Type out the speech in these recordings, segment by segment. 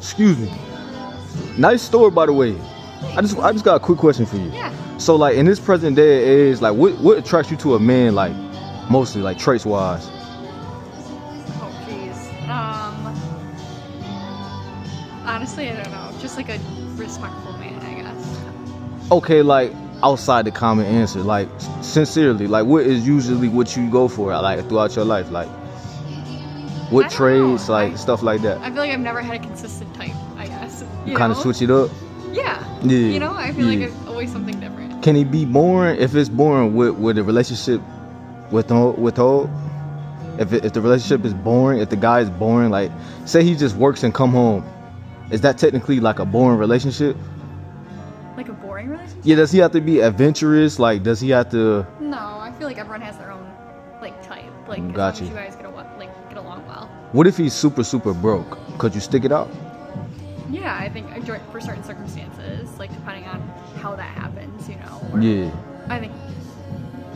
Excuse me. Nice store, by the way. I just got a quick question for you. Yeah. So like in this present day and age, like what attracts you to a man, like mostly like traits wise? Oh jeez. Honestly, I don't know. Just like a respectful man, I guess. Okay, like outside the common answer, like sincerely, like what is usually what you go for, like throughout your life, like what traits, like stuff like that. I feel like I've never had a consistent type, I guess. You kind of switch it up. Yeah. Yeah. You know, I feel like it's always something different. Can he be boring? If it's boring, with a relationship withhold? If the relationship is boring, if the guy is boring, like say he just works and come home, is that technically like a boring relationship? Like a boring relationship? Yeah, does he have to be adventurous? Like, does he have to? No, I feel like everyone has their own like type. Like, as Got long you. as you guys get along well. What if he's super broke? Could you stick it out? Yeah, I think for certain circumstances, like depending on how that happens, you know. Or Yeah. I think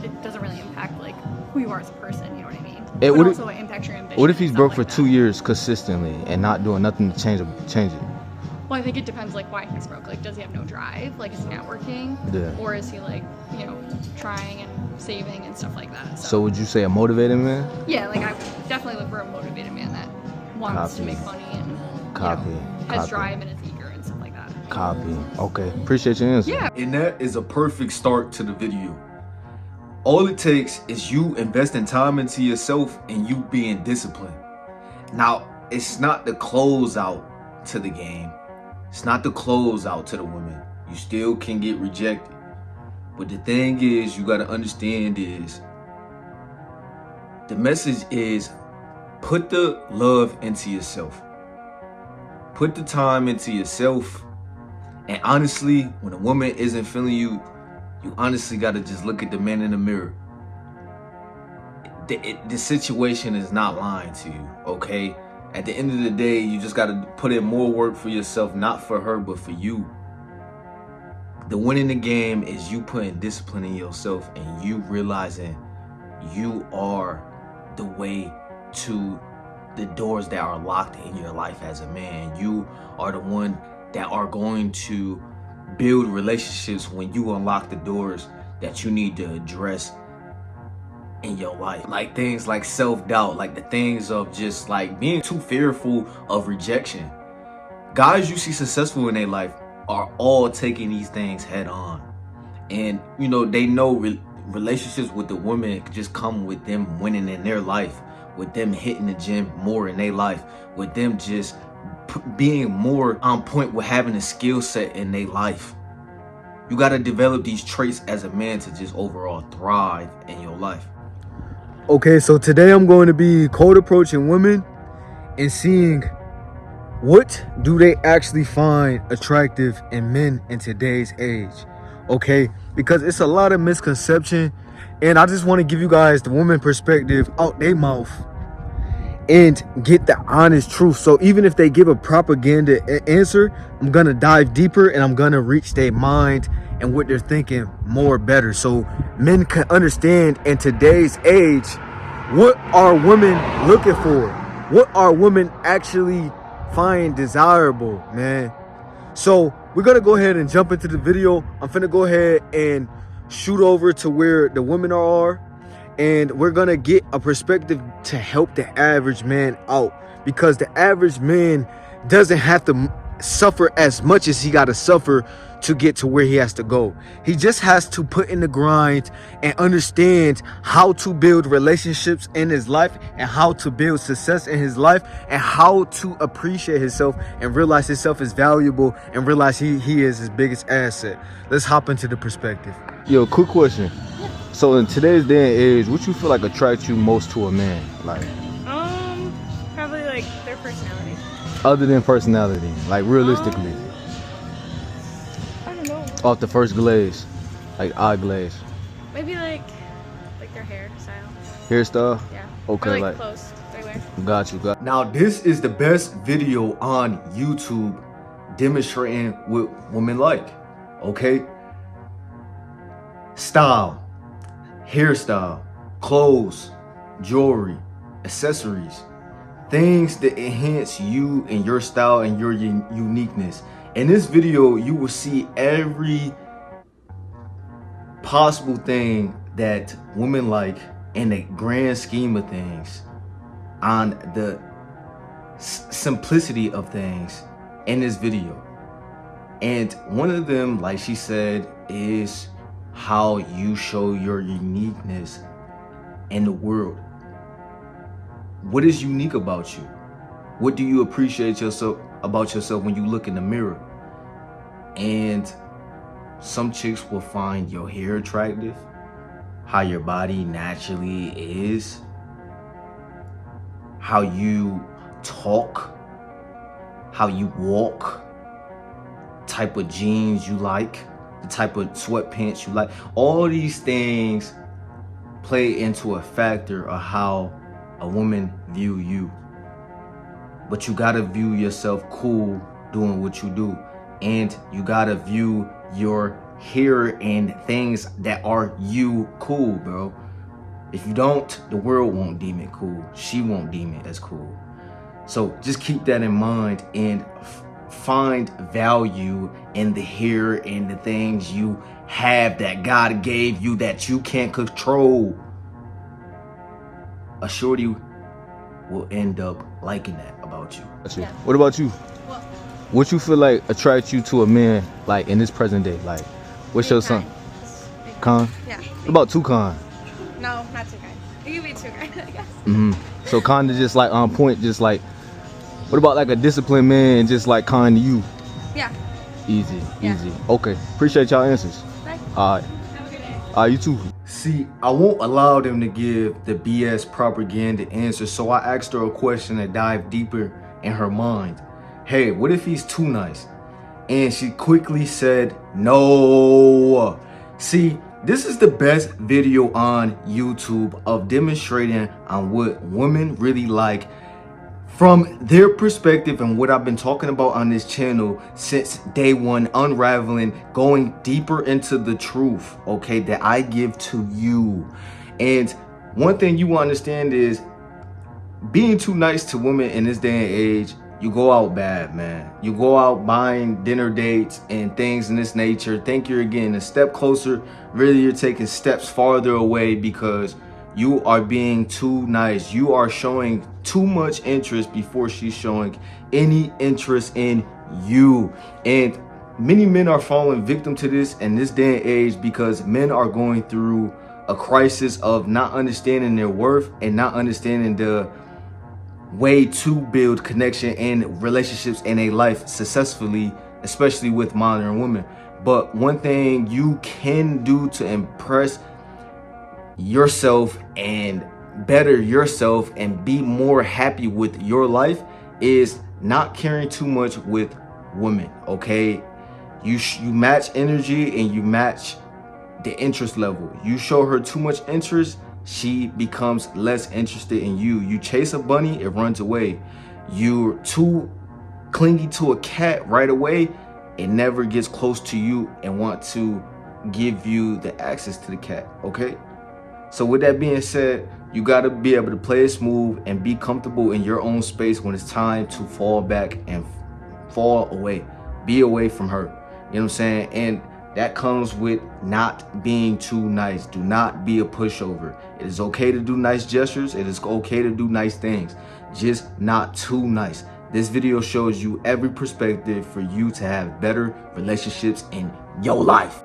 it doesn't really impact like who you are as a person. You know what I mean? It But also it impacts your ambition. What if he's and broke stuff for like 2 that. years consistently and not doing nothing to change it? Well, I think it depends like why he's broke. Like, does he have no drive? Like, is he not working? Yeah. Or is he like, you know, trying and saving and stuff like that? So would you say a motivated man? Yeah, like I would definitely look for a motivated man that wants to make money and has drive and is eager and stuff like that. Copy. Okay. Appreciate your answer. Yeah. And that is a perfect start to the video. All it takes is you investing time into yourself and you being disciplined. Now, it's not the close out to the game. It's not the close out to the women. You still can get rejected. But the thing is, you gotta understand is, the message is, put the love into yourself. Put the time into yourself. And honestly, when a woman isn't feeling you, you honestly gotta just look at the man in the mirror. The situation is not lying to you, okay? At the end of the day, you just gotta put in more work for yourself, not for her, but for you. The win in the game is you putting discipline in yourself and you realizing you are the way to the doors that are locked in your life as a man. You are the one that are going to build relationships when you unlock the doors that you need to address in your life. Like things like self-doubt, like the things of just like being too fearful of rejection. Guys you see successful in their life are all taking these things head on. And you know, they know relationships with the women just come with them winning in their life, with them hitting the gym more in their life, with them just being more on point with having a skill set in their life. You got to develop these traits as a man to just overall thrive in your life. Okay, so today I'm going to be cold approaching women and seeing what do they actually find attractive in men in today's age. Okay, because it's a lot of misconception and I just want to give you guys the woman perspective out their mouth and get the honest truth. So even if they give a propaganda answer, I'm gonna dive deeper and I'm gonna reach their mind and what they're thinking more better, so men can understand in today's age what are women looking for, what are women actually find desirable, man. So we're gonna go ahead and jump into the video. I'm finna go ahead and shoot over to where the women are, and we're gonna get a perspective to help the average man out, because the average man doesn't have to suffer as much as he gotta suffer to get to where he has to go. He just has to put in the grind and understand how to build relationships in his life and how to build success in his life and how to appreciate himself and realize himself is valuable and realize he is his biggest asset. Let's hop into the perspective. Yo, quick question. So in today's day and age, what you feel like attracts you most to a man? Like, Probably like their personality. other than personality, like realistically, I don't know. off the first glaze, like eye glaze, Maybe like their hairstyle. hairstyle. Yeah. Okay, Or like clothes they wear. got you. Now, this is the best video on YouTube demonstrating what women like, okay? Style, hairstyle, clothes, jewelry, accessories, things that enhance you and your style and your uniqueness. In this video, you will see every possible thing that women like in the grand scheme of things, on the simplicity of things in this video. And one of them, like she said, is how you show your uniqueness in the world. What is unique about you? What do you appreciate about yourself when you look in the mirror? And some chicks will find your hair attractive, how your body naturally is, how you talk, how you walk, type of jeans you like, the type of sweatpants you like. All these things play into a factor of how a woman view you. But you gotta view yourself cool doing what you do. And you gotta view your hair and things that are you cool, bro. If you don't, the world won't deem it cool. She won't deem it as cool. So just keep that in mind and find value in the hair and the things you have that God gave you that you can't control. A shorty will end up liking that about you. Yeah. What about you? Well, What you feel like attracts you to a man, like in this present day? Like, what's your son? Con? Yeah. What about too con? No, not too kind. You can be too kind, I guess. So kind of just like on point, just like, what about like a disciplined man, just like kind to you? Yeah. Easy, Yeah. easy. Okay, appreciate y'all answers. Bye. All right. Have a good day. You too. See, I won't allow them to give the BS propaganda answer, so I asked her a question to dive deeper in her mind. Hey, what if he's too nice? And she quickly said, no. See, this is the best video on YouTube of demonstrating on what women really like from their perspective and what I've been talking about on this channel since day one, unraveling, going deeper into the truth, okay, that I give to you. And one thing you understand is being too nice to women in this day and age, you go out bad, man. You go out buying dinner dates and things in this nature, think you're getting a step closer, really you're taking steps farther away because you are being too nice. You are showing too much interest before she's showing any interest in you. And many men are falling victim to this in this day and age because men are going through a crisis of not understanding their worth and not understanding the way to build connection and relationships in a life successfully, especially with modern women. But one thing you can do to impress yourself and better yourself and be more happy with your life is not caring too much with women, okay? You match energy and you match the interest level. You show her too much interest, she becomes less interested in you. You chase a bunny, it runs away. You're too clingy to a cat right away, it never gets close to you and want to give you the access to the cat, okay? So with that being said, you gotta be able to play it smooth and be comfortable in your own space when it's time to fall back and fall away. Be away from her, you know what I'm saying? And that comes with not being too nice. Do not be a pushover. It is okay to do nice gestures. It is okay to do nice things, just not too nice. This video shows you every perspective for you to have better relationships in your life.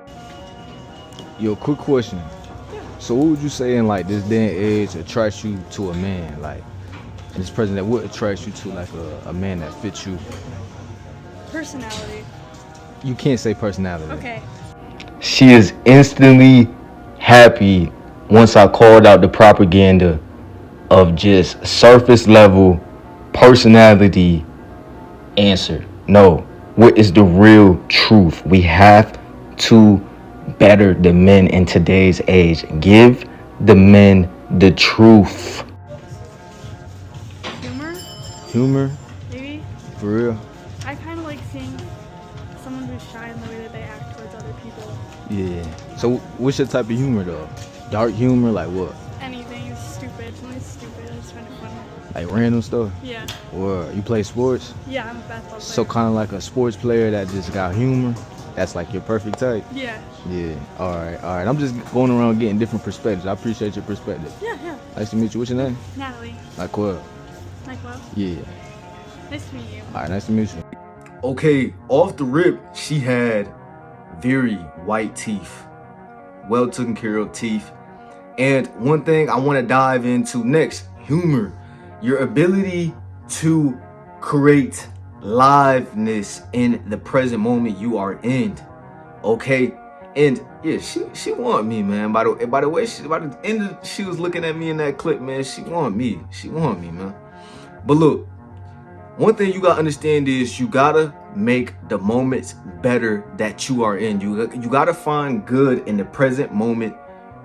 Yo, quick question. So what would you say in like this day and age attracts you to a man? Like in this present, that what attracts you to like a man that fits you? Personality. You can't say personality. Okay. She is instantly happy once I called out the propaganda of just surface level personality answer. No, what is the real truth? We have to better the men in today's age. Give the men the truth. Humor, Humor? maybe. For real? I kind of like seeing someone who's shy in the way that they act towards other people. Yeah. So what's your type of humor though? Dark humor, like what? Anything is stupid. Something stupid. I just find it funny. Like random stuff? Yeah. Or you play sports? Yeah, I'm a basketball player. So kind of like a sports player that just got humor? That's like your perfect type? Yeah. Yeah. All right. I'm just going around getting different perspectives. I appreciate your perspective. Yeah. Nice to meet you. What's your name? Natalie. Nyquell. Nyquell. Yeah. Nice to meet you. All right, nice to meet you. Okay, off the rip, she had very white teeth, well taken care of teeth. And one thing I want to dive into next, humor, your ability to create liveness in the present moment you are in. Okay, and yeah, she want me, man. By the way, she was looking at me in that clip, man. She want me, man. But look, one thing you gotta understand is you gotta make the moments better that you are in. You gotta find good in the present moment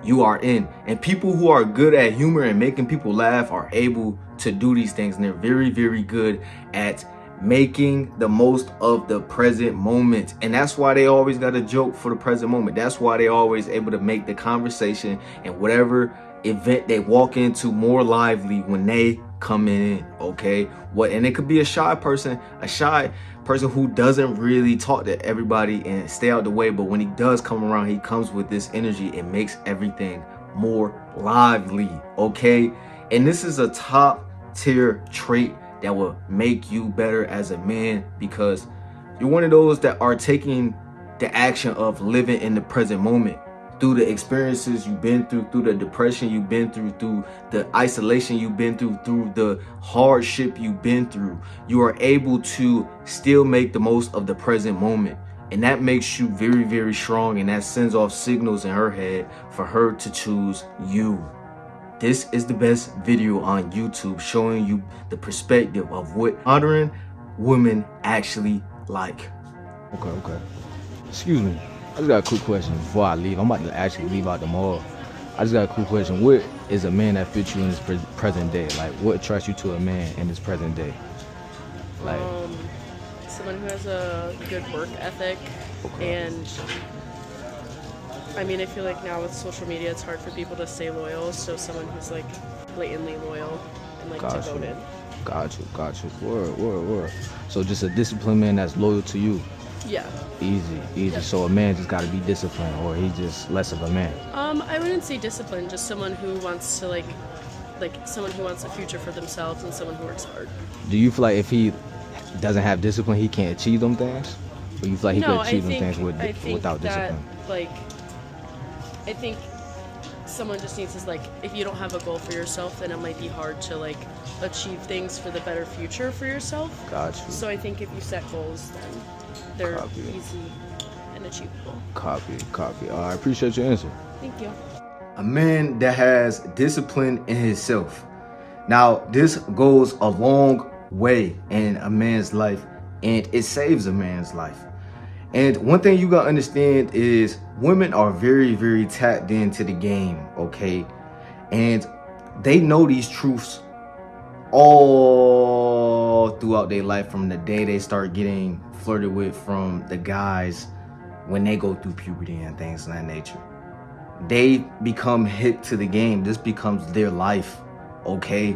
you are in. And people who are good at humor and making people laugh are able to do these things. And they're very, very good at making the most of the present moment. And that's why they always got a joke for the present moment. That's why they always able to make the conversation and whatever event they walk into more lively when they come in. Okay, and it could be a shy person who doesn't really talk to everybody and stay out the way, but when he does come around, he comes with this energy. It makes everything more lively. Okay, and this is a top tier trait that will make you better as a man, because you're one of those that are taking the action of living in the present moment. Through the experiences you've been through the depression you've been through the isolation you've been through the hardship you've been through, you are able to still make the most of the present moment. And that makes you very, very strong, and that sends off signals in her head for her to choose you. This is the best video on YouTube showing you the perspective of what modern women actually like. Okay. Excuse me. I just got a quick question before I leave. I'm about to actually leave out the mall. I just got a quick question. What is a man that fits you in this present day? Like, what attracts you to a man in this present day? Like, someone who has a good work ethic. And I mean, I feel like now with social media, it's hard for people to stay loyal. So someone who's like blatantly loyal and like devoted. Got you. Word. So just a disciplined man that's loyal to you. Yeah. Easy. Yep. So a man just got to be disciplined, or he's just less of a man. I wouldn't say disciplined, just someone who wants to like someone who wants a future for themselves and someone who works hard. Do you feel like if he doesn't have discipline, he can't achieve them things? Or you feel like he could achieve them things without discipline? I think someone just needs to, like, if you don't have a goal for yourself, then it might be hard to like achieve things for the better future for yourself. Got you. So I think if you set goals, then they're easy and achievable. Copy. I appreciate your answer. Thank you. A man that has discipline in himself. Now, this goes a long way in a man's life, and it saves a man's life. And one thing you gotta understand is women are very, very tapped into the game, okay? And they know these truths all throughout their life, from the day they start getting flirted with from the guys when they go through puberty and things of that nature. They become hip to the game. This becomes their life, okay?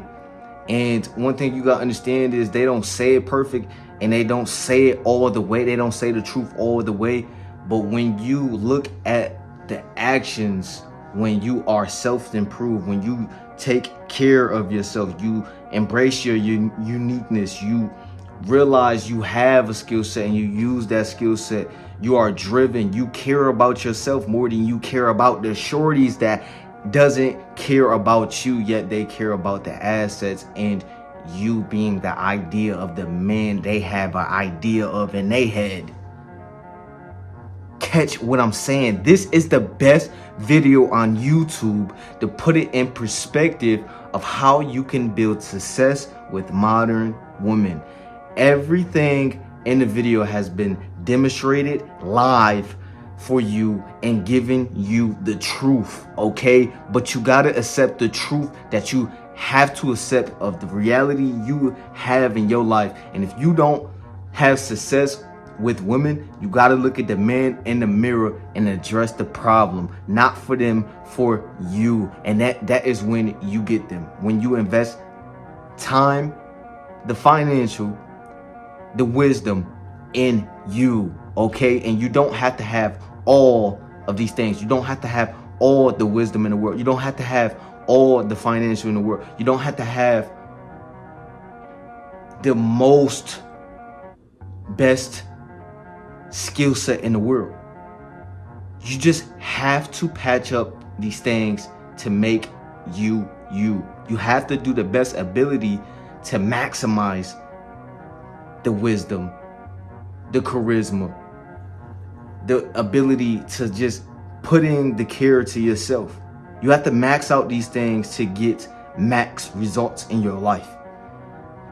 And one thing you gotta understand is they don't say it perfect, and they don't say it all the way. They don't say the truth all the way. But when you look at the actions, when you are self-improved, when you take care of yourself, you embrace your uniqueness, you realize you have a skill set and you use that skill set, you are driven, you care about yourself more than you care about the shorties that doesn't care about you, yet they care about the assets and you being the idea of the man they have an idea of in their head. Catch what I'm saying? This is the best video on YouTube to put it in perspective of how you can build success with modern women. Everything in the video has been demonstrated live for you and giving you the truth, okay? But you gotta accept the truth that you have to accept of the reality you have in your life. And if you don't have success with women, you got to look at the man in the mirror and address the problem, not for them, for you. And that is when you get them. When you invest time, the financial, the wisdom in you, okay? And you don't have to have all of these things. You don't have to have all the wisdom in the world. You don't have to have all the financial in the world. You don't have to have the most best skill set in the world. You just have to patch up these things to make you you. You have to do the best ability to maximize the wisdom, the charisma, the ability to just put in the care to yourself. You have to max out these things to get max results in your life.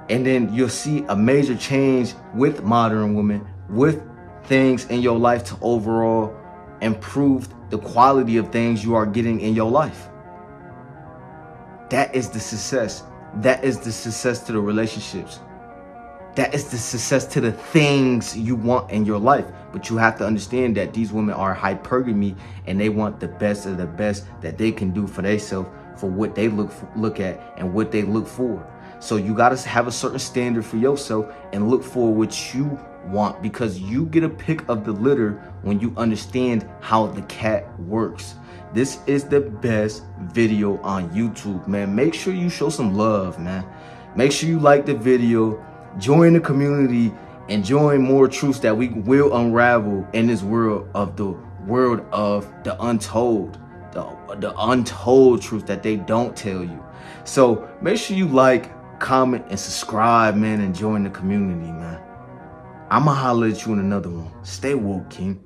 And then you'll see a major change with modern women, with things in your life to overall improve the quality of things you are getting in your life. That is the success. That is the success to the relationships. That is the success to the things you want in your life. But you have to understand that these women are hypergamy and they want the best of the best that they can do for themselves, for what they look at and what they look for. So you got to have a certain standard for yourself and look for what you want, because you get a pick of the litter when you understand how the cat works. This is the best video on YouTube, man. Make sure you show some love, man. Make sure you like the video, join the community, and join more truths that we will unravel in this world of the untold, the untold truth that they don't tell you. So make sure you like, comment, and subscribe, man, and join the community, man. I'ma holler at you in another one. Stay woke, King.